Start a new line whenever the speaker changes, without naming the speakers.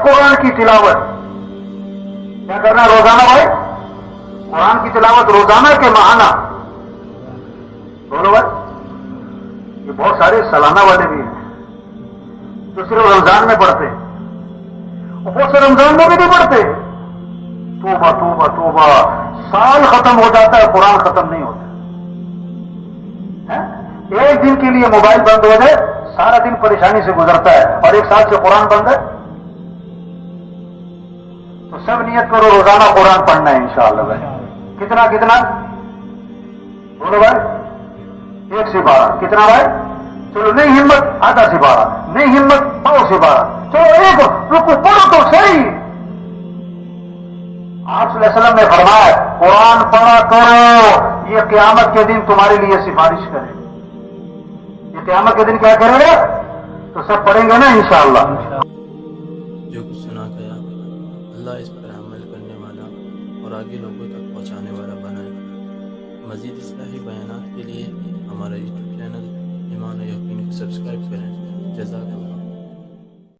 قرآن کی تلاوت کیا کرنا ہے روزانہ بھائی؟ قرآن کی تلاوت روزانہ کے ماہانہ بولو بھائی. یہ بہت سارے سالانہ والے بھی ہیں جو صرف رمضان میں پڑھتے ہیں اور بہت سے رمضان میں بھی نہیں پڑھتے. توبہ توبہ توبہ، سال ختم ہو جاتا ہے قرآن ختم نہیں ہوتا. ایک دن کے لیے موبائل بند ہو جائے سارا دن پریشانی سے گزرتا ہے، اور ایک سال سے قرآن بند ہے. تو سب نیت کرو روزانہ قرآن پڑھنا ہے انشاءاللہ بھائی. کتنا کتنا بولو بھائی؟ 1 سے 12 کتنا بھائی؟ چلو نہیں ہمت آدھا سے 12، نہیں ہمت 100 سے 12، چلو ایک رکو پڑھو تو صحیح. آپ صلی اللہ علیہ وسلم نے فرمایا قرآن پڑھا کرو، یہ قیامت کے دن تمہارے لیے سفارش کرے. یہ قیامت کے دن کیا کرے گا؟ تو سب پڑھیں گے نا انشاءاللہ.
جو کچھ سنا گیا اللہ اس پر عمل کرنے والا اور آگے لوگوں تک پہنچانے والا بنائے. مزید اصلاحی بیانات کے لیے ہمارا یوٹیوب چینل ایمان و یقین کو سبسکرائب کریں. جزاک